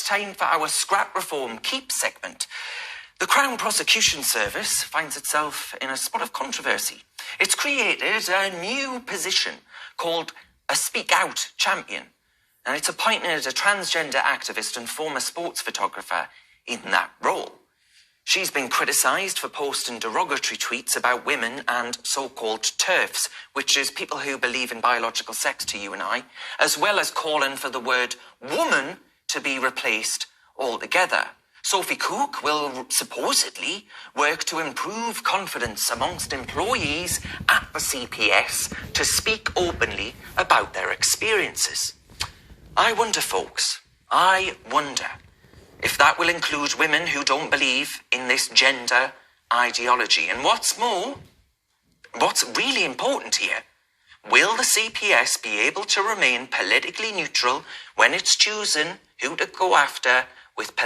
time for our Scrap Reform Keep segment. The Crown Prosecution Service finds itself in a spot of controversy. It's created a new position called a Speak Out Champion, and it's appointed a transgender activist and former sports photographer in that role. She's been criticised for posting derogatory tweets about women and so-called TERFs, which is people who believe in biological sex to you and I, as well as calling for the word woman to be replaced altogether. Sophie Cook will supposedly work to improve confidence amongst employees at the CPS to speak openly about their experiences. I wonder, folks, I wonder if that will include women who don't believe in this gender ideology. And what's more, what's really important here, will the CPS be able to remain politically neutral when it's choosing who to go after with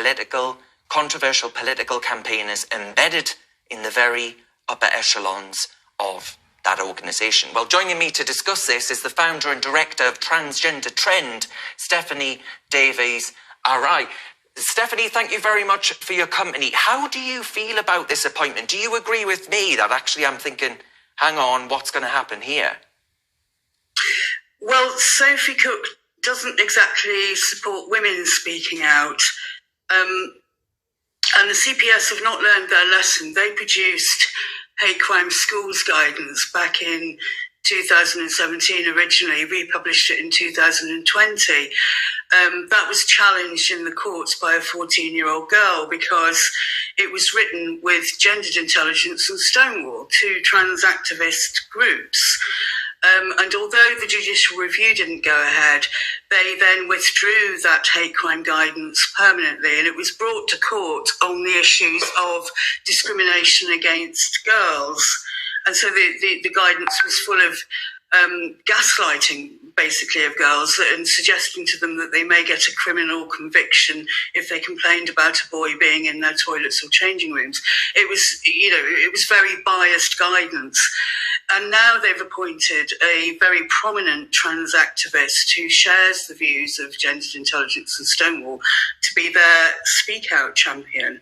controversial political campaigners embedded in the very upper echelons of that organisation? Well, joining me to discuss this is the founder and director of Transgender Trend, Stephanie Davies-Arai. Stephanie, thank you very much for your company. How do you feel about this appointment? Do you agree with me that actually I'm thinking, hang on, what's going to happen here? Well, Sophie Cook doesn't exactly support women speaking out. And the CPS have not learned their lesson. They produced hate crime schools guidance back in 2017 originally, republished it in 2020. That was challenged in the courts by a 14-year-old girl because it was written with Gendered Intelligence and Stonewall, two trans activist groups. And although the judicial review didn't go ahead, they then withdrew that hate crime guidance permanently, and it was brought to court on the issues of discrimination against girls. And so the guidance was full of gaslighting, basically, of girls and suggesting to them that they may get a criminal conviction if they complained about a boy being in their toilets or changing rooms. It was very biased guidance. And now they've appointed a very prominent trans activist who shares the views of Gendered Intelligence and Stonewall to be their speak out champion.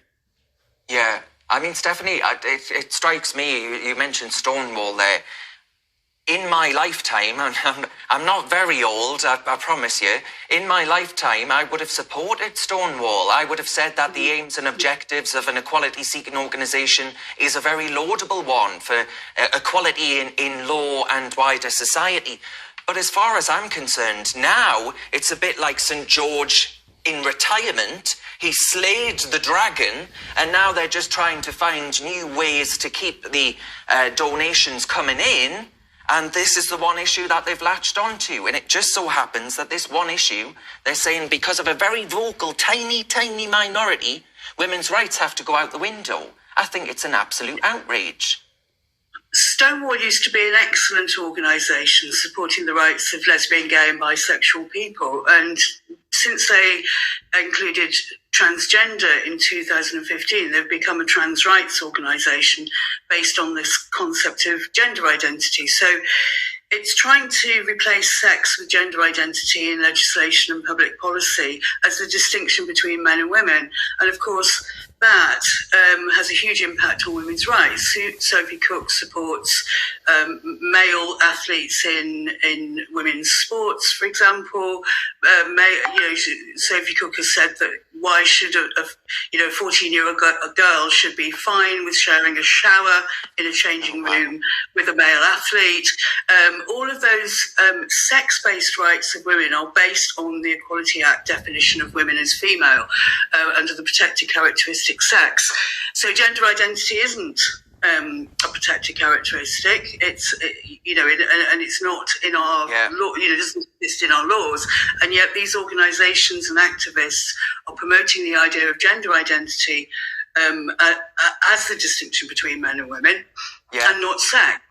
Yeah. I mean, Stephanie, it strikes me, you mentioned Stonewall there. In my lifetime, and I'm not very old, I promise you, in my lifetime, I would have supported Stonewall. I would have said that the aims and objectives of an equality-seeking organisation is a very laudable one for equality in law and wider society. But as far as I'm concerned, now it's a bit like St. George in retirement. He slayed the dragon, and now they're just trying to find new ways to keep the donations coming in. And this is the one issue that they've latched onto. And it just so happens that this one issue, they're saying because of a very vocal, tiny, tiny minority, women's rights have to go out the window. I think it's an absolute outrage. Stonewall used to be an excellent organisation supporting the rights of lesbian, gay and bisexual people. And since they included transgender in 2015, they've become a trans rights organisation based on this concept of gender identity. So it's trying to replace sex with gender identity in legislation and public policy as the distinction between men and women. And of course, that has a huge impact on women's rights. Sophie Cook supports male athletes in women's sports, for example. Sophie Cook has said that why should a 14-year-old girl should be fine with sharing a shower in a changing room with a male athlete. All of those sex-based rights of women are based on the Equality Act definition of women as female under the protected characteristic sex. So gender identity isn't a protected characteristic. It's and it's not in our law. It doesn't exist in our laws. And yet these organisations and activists are promoting the idea of gender identity as the distinction between men and women, and not sex.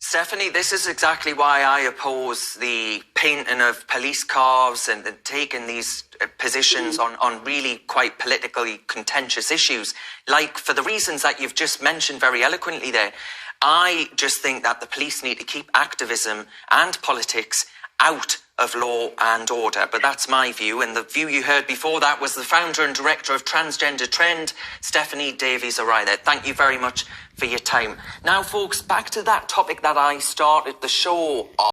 Stephanie, this is exactly why I oppose the painting of police cars and taking these positions on really quite politically contentious issues. Like, for the reasons that you've just mentioned very eloquently there, I just think that the police need to keep activism and politics out of law and order. But that's my view, and the view you heard before that was the founder and director of Transgender Trend, Stephanie Davies-Arai there. Thank you very much for your time. Now, folks, back to that topic that I started the show on.